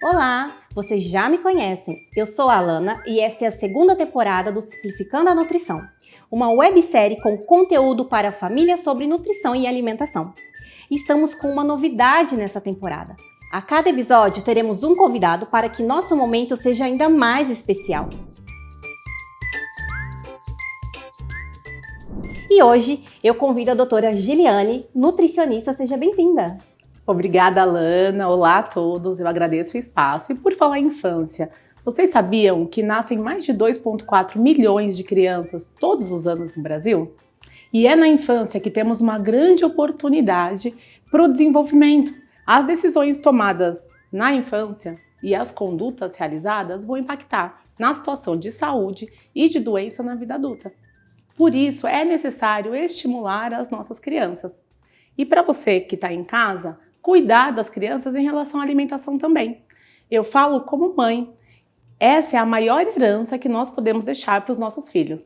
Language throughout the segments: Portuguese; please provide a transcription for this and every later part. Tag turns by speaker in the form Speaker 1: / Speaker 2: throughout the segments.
Speaker 1: Olá, vocês já me conhecem. Eu sou a Alana e esta é a segunda temporada do Simplificando a Nutrição, uma websérie com conteúdo para a família sobre nutrição e alimentação. Estamos com uma novidade nessa temporada. A cada episódio teremos um convidado para que nosso momento seja ainda mais especial. E hoje eu convido a doutora Giliane, nutricionista. Seja bem-vinda.
Speaker 2: Obrigada, Alana. Olá a todos, eu agradeço o espaço. E por falar em infância, vocês sabiam que nascem mais de 2,4 milhões de crianças todos os anos no Brasil? E é na infância que temos uma grande oportunidade para o desenvolvimento. As decisões tomadas na infância e as condutas realizadas vão impactar na situação de saúde e de doença na vida adulta. Por isso, é necessário estimular as nossas crianças. E para você que está em casa, cuidar das crianças em relação à alimentação também. Eu falo como mãe, essa é a maior herança que nós podemos deixar para os nossos filhos.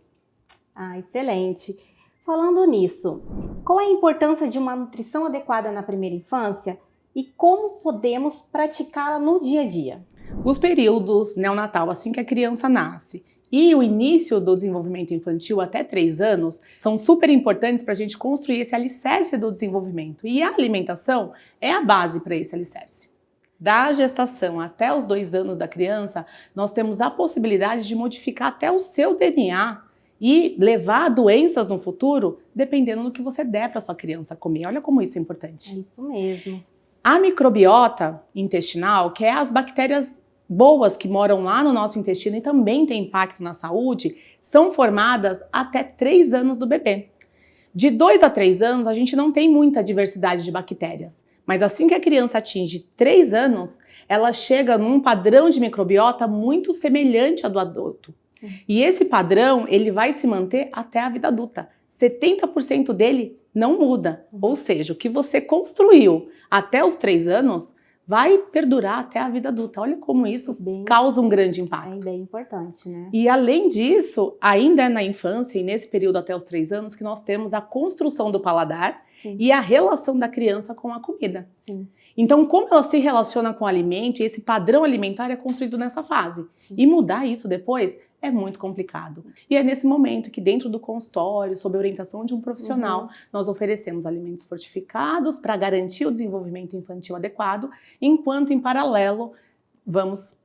Speaker 1: Excelente! Falando nisso, qual é a importância de uma nutrição adequada na primeira infância e como podemos praticá-la no dia a dia?
Speaker 2: Os períodos neonatal, assim que a criança nasce, e o início do desenvolvimento infantil até 3 anos são super importantes para a gente construir esse alicerce do desenvolvimento. E a alimentação é a base para esse alicerce. Da gestação até os 2 anos da criança, nós temos a possibilidade de modificar até o seu DNA e levar a doenças no futuro, dependendo do que você der para sua criança comer. Olha como isso é importante.
Speaker 1: É isso mesmo.
Speaker 2: A microbiota intestinal, que é as bactérias boas que moram lá no nosso intestino e também têm impacto na saúde, são formadas até 3 anos do bebê. De 2 a 3 anos, a gente não tem muita diversidade de bactérias, mas assim que a criança atinge 3 anos, ela chega num padrão de microbiota muito semelhante ao do adulto. E esse padrão, ele vai se manter até a vida adulta. 70% dele não muda, ou seja, o que você construiu até os 3 anos, vai perdurar até a vida adulta. Olha como isso causa um grande impacto.
Speaker 1: É bem importante, né?
Speaker 2: E além disso, ainda é na infância e nesse período até os 3 anos que nós temos a construção do paladar. Sim. E a relação da criança com a comida.
Speaker 1: Sim.
Speaker 2: Então, como ela se relaciona com o alimento e esse padrão alimentar é construído nessa fase. Sim. E mudar isso depois é muito complicado. E é nesse momento que dentro do consultório, sob a orientação de um profissional, nós oferecemos alimentos fortificados para garantir o desenvolvimento infantil adequado, enquanto em paralelo vamos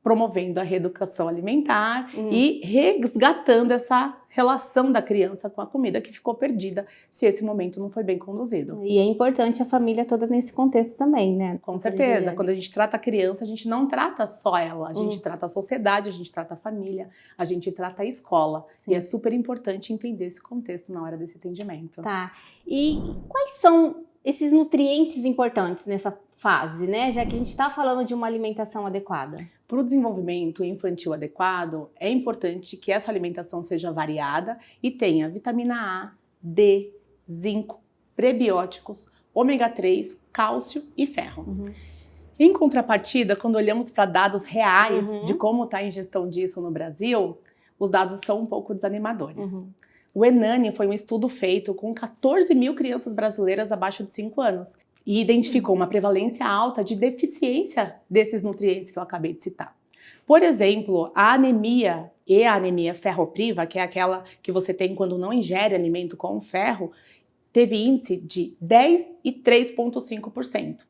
Speaker 2: promovendo a reeducação alimentar e resgatando essa relação da criança com a comida que ficou perdida se esse momento não foi bem conduzido.
Speaker 1: E é importante a família toda nesse contexto também, né?
Speaker 2: Com certeza. Quando a gente trata a criança, a gente não trata só ela, a gente trata a sociedade, a gente trata a família, a gente trata a escola. Sim. E é super importante entender esse contexto na hora desse atendimento.
Speaker 1: Tá. E quais são esses nutrientes importantes nessa fase, né? Já que a gente está falando de uma alimentação adequada.
Speaker 2: Para o desenvolvimento infantil adequado, é importante que essa alimentação seja variada e tenha vitamina A, D, zinco, prebióticos, ômega 3, cálcio e ferro. Em contrapartida, quando olhamos para dados reais de como está a ingestão disso no Brasil, os dados são um pouco desanimadores. O ENANI foi um estudo feito com 14 mil crianças brasileiras abaixo de 5 anos. E identificou uma prevalência alta de deficiência desses nutrientes que eu acabei de citar. Por exemplo, a anemia e a anemia ferropriva, que é aquela que você tem quando não ingere alimento com ferro, teve índice de 10 e 3,5%.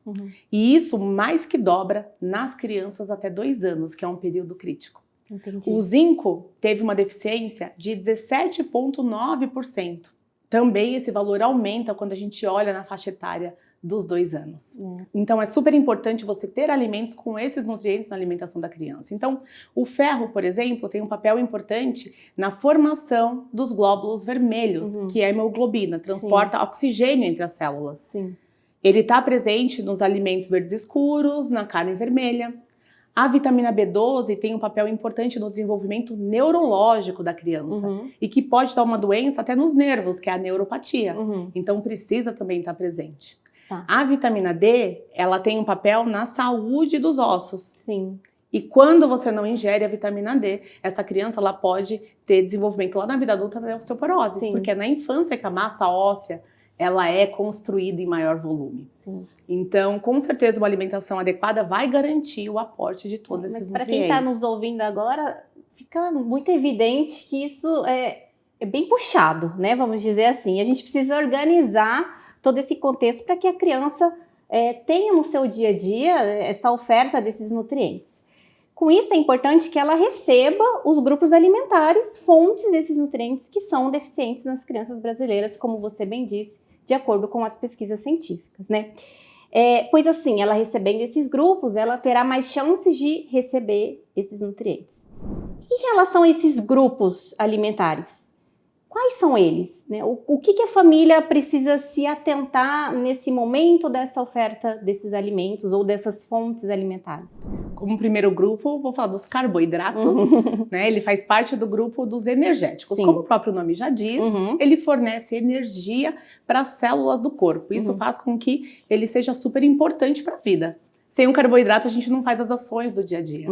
Speaker 2: E isso mais que dobra nas crianças até 2 anos, que é um período crítico.
Speaker 1: Entendi.
Speaker 2: O zinco teve uma deficiência de 17,9%. Também esse valor aumenta quando a gente olha na faixa etária dos 2 anos. Então é super importante você ter alimentos com esses nutrientes na alimentação da criança. Então o ferro, por exemplo, tem um papel importante na formação dos glóbulos vermelhos, que é a hemoglobina, transporta oxigênio entre as células.
Speaker 1: Sim.
Speaker 2: Ele está presente nos alimentos verdes escuros, na carne vermelha. A vitamina B12 tem um papel importante no desenvolvimento neurológico da criança e que pode dar uma doença até nos nervos, que é a neuropatia. Então precisa também estar presente.
Speaker 1: Tá.
Speaker 2: A vitamina D, ela tem um papel na saúde dos ossos.
Speaker 1: Sim.
Speaker 2: E quando você não ingere a vitamina D, essa criança ela pode ter desenvolvimento lá na vida adulta da osteoporose.
Speaker 1: Sim.
Speaker 2: Porque é na infância que a massa óssea ela é construída em maior volume.
Speaker 1: Sim.
Speaker 2: Então, com certeza, uma alimentação adequada vai garantir o aporte de todos esses
Speaker 1: Mas para
Speaker 2: nutrientes.
Speaker 1: quem está nos ouvindo agora, fica muito evidente que isso é bem puxado, né? Vamos dizer assim. A gente precisa organizar todo esse contexto para que a criança tenha no seu dia a dia essa oferta desses nutrientes. Com isso, é importante que ela receba os grupos alimentares, fontes desses nutrientes que são deficientes nas crianças brasileiras, como você bem disse, de acordo com as pesquisas científicas, né? Pois assim, ela recebendo esses grupos, ela terá mais chances de receber esses nutrientes. Em relação a esses grupos alimentares, quais são eles, né? O que a família precisa se atentar nesse momento dessa oferta desses alimentos ou dessas fontes alimentares?
Speaker 2: Como primeiro grupo, vou falar dos carboidratos, né? Ele faz parte do grupo dos energéticos.
Speaker 1: Sim.
Speaker 2: Como o próprio nome já diz, ele fornece energia para as células do corpo. Isso faz com que ele seja super importante para a vida. Sem o carboidrato, a gente não faz as ações do dia a dia.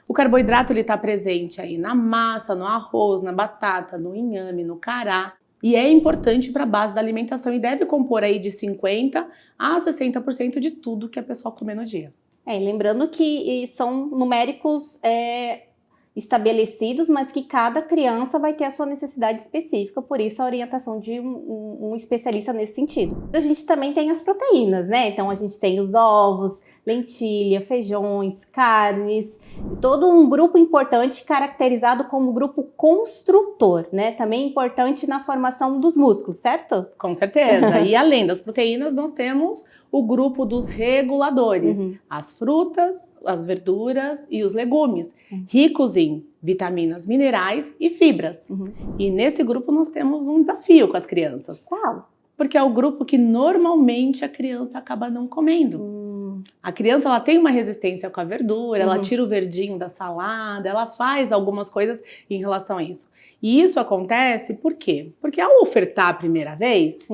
Speaker 2: O carboidrato está presente aí na massa, no arroz, na batata, no inhame, no cará. E é importante para a base da alimentação e deve compor aí de 50% a 60% de tudo que a pessoa comer no dia.
Speaker 1: Lembrando que são numéricos estabelecidos, mas que cada criança vai ter a sua necessidade específica, por isso a orientação de um especialista nesse sentido. A gente também tem as proteínas, né? Então a gente tem os ovos, lentilha, feijões, carnes, todo um grupo importante caracterizado como grupo construtor, né? Também importante na formação dos músculos, certo?
Speaker 2: Com certeza. E além das proteínas, nós temos o grupo dos reguladores, as frutas, as verduras e os legumes, ricos em vitaminas, minerais e fibras. E nesse grupo nós temos um desafio com as crianças.
Speaker 1: Qual?
Speaker 2: Porque é o grupo que normalmente a criança acaba não comendo. A criança ela tem uma resistência com a verdura, ela tira o verdinho da salada, ela faz algumas coisas em relação a isso. E isso acontece por quê? Porque ao ofertar a primeira vez,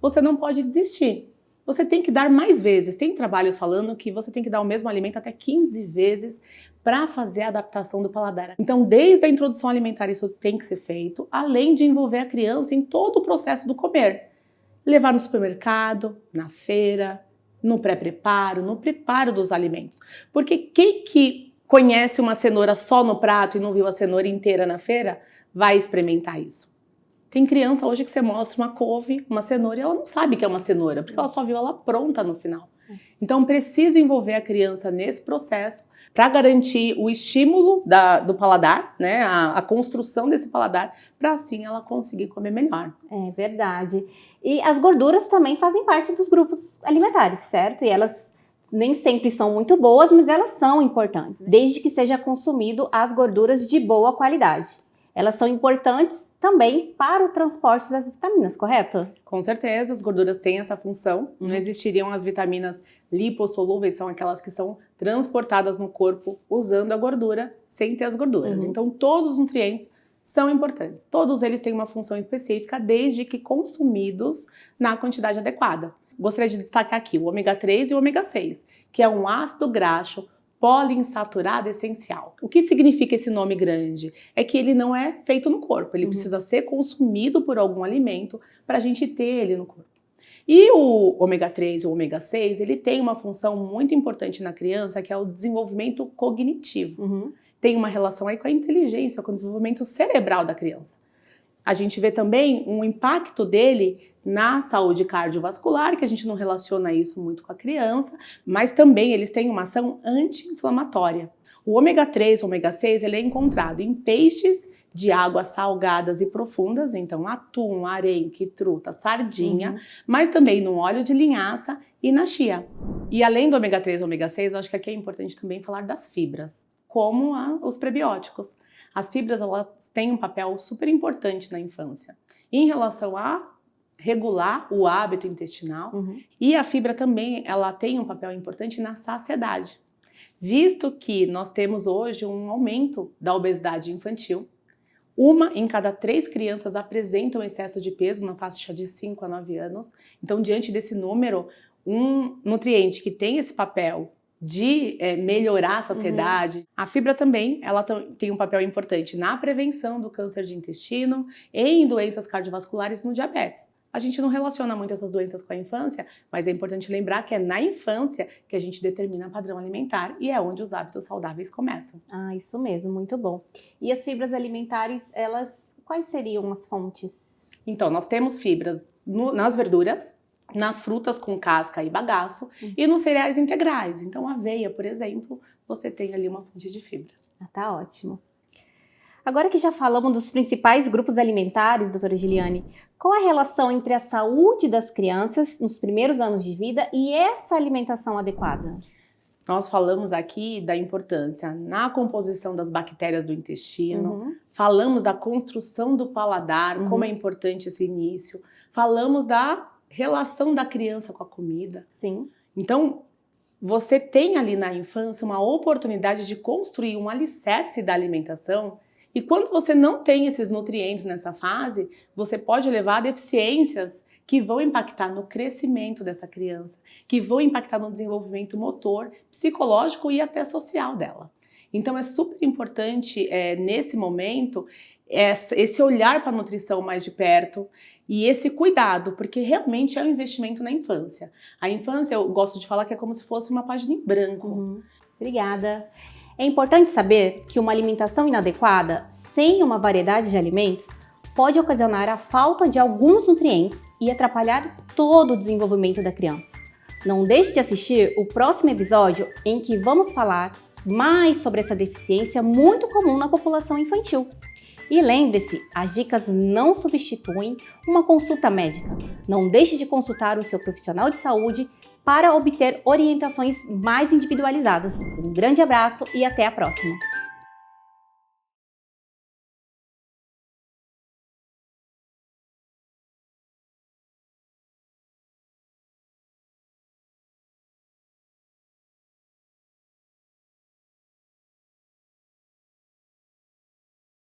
Speaker 2: você não pode desistir. Você tem que dar mais vezes. Tem trabalhos falando que você tem que dar o mesmo alimento até 15 vezes para fazer a adaptação do paladar. Então, desde a introdução alimentar, isso tem que ser feito, além de envolver a criança em todo o processo do comer. Levar no supermercado, na feira, no pré-preparo, no preparo dos alimentos. Porque quem que conhece uma cenoura só no prato e não viu a cenoura inteira na feira, vai experimentar isso. Tem criança hoje que você mostra uma couve, uma cenoura, e ela não sabe que é uma cenoura, porque ela só viu ela pronta no final. Então precisa envolver a criança nesse processo para garantir o estímulo do paladar, né, a construção desse paladar, para assim ela conseguir comer melhor.
Speaker 1: É verdade. E as gorduras também fazem parte dos grupos alimentares, certo? E elas nem sempre são muito boas, mas elas são importantes, desde que seja consumido as gorduras de boa qualidade. Elas são importantes também para o transporte das vitaminas, correto?
Speaker 2: Com certeza, as gorduras têm essa função. Não existiriam as vitaminas lipossolúveis, são aquelas que são transportadas no corpo usando a gordura, sem ter as gorduras. Então, todos os nutrientes são importantes. Todos eles têm uma função específica, desde que consumidos na quantidade adequada. Gostaria de destacar aqui o ômega 3 e o ômega 6, que é um ácido graxo poliinsaturado essencial. O que significa esse nome grande? É que ele não é feito no corpo, ele precisa ser consumido por algum alimento para a gente ter ele no corpo. E o ômega 3 e o ômega 6, ele tem uma função muito importante na criança, que é o desenvolvimento cognitivo. Tem uma relação aí com a inteligência, com o desenvolvimento cerebral da criança. A gente vê também um impacto dele na saúde cardiovascular, que a gente não relaciona isso muito com a criança, mas também eles têm uma ação anti-inflamatória. O ômega 3, o ômega 6, ele é encontrado em peixes de águas salgadas e profundas, então atum, arenque, truta, sardinha, mas também no óleo de linhaça e na chia. E além do ômega 3 e ômega 6, eu acho que aqui é importante também falar das fibras, como os prebióticos. As fibras, elas têm um papel super importante na infância, em relação a regular o hábito intestinal, e a fibra também, ela tem um papel importante na saciedade, visto que nós temos hoje um aumento da obesidade infantil. 1 em cada 3 crianças apresentam excesso de peso na faixa de 5 a 9 anos. Então, diante desse número, um nutriente que tem esse papel de melhorar a saciedade, a fibra também, ela tem um papel importante na prevenção do câncer de intestino e em doenças cardiovasculares no diabetes. a gente não relaciona muito essas doenças com a infância, mas é importante lembrar que é na infância que a gente determina padrão alimentar e é onde os hábitos saudáveis começam.
Speaker 1: Ah, isso mesmo, muito bom. E as fibras alimentares, quais seriam as fontes?
Speaker 2: Então, nós temos fibras nas verduras, nas frutas com casca e bagaço e nos cereais integrais. Então, aveia, por exemplo, você tem ali uma fonte de fibra.
Speaker 1: Ah, tá ótimo. Agora que já falamos dos principais grupos alimentares, doutora Giliane, qual a relação entre a saúde das crianças nos primeiros anos de vida e essa alimentação adequada?
Speaker 2: Nós falamos aqui da importância na composição das bactérias do intestino, falamos da construção do paladar, como é importante esse início, falamos da relação da criança com a comida.
Speaker 1: Sim.
Speaker 2: Então, você tem ali na infância uma oportunidade de construir um alicerce da alimentação. E quando você não tem esses nutrientes nessa fase, você pode levar a deficiências que vão impactar no crescimento dessa criança, que vão impactar no desenvolvimento motor, psicológico e até social dela. Então é super importante nesse momento esse olhar para a nutrição mais de perto e esse cuidado, porque realmente é um investimento na infância. A infância, eu gosto de falar que é como se fosse uma página em branco.
Speaker 1: Obrigada. É importante saber que uma alimentação inadequada, sem uma variedade de alimentos, pode ocasionar a falta de alguns nutrientes e atrapalhar todo o desenvolvimento da criança. Não deixe de assistir o próximo episódio em que vamos falar mais sobre essa deficiência muito comum na população infantil. E lembre-se, as dicas não substituem uma consulta médica. Não deixe de consultar o seu profissional de saúde para obter orientações mais individualizadas. Um grande abraço e até a próxima!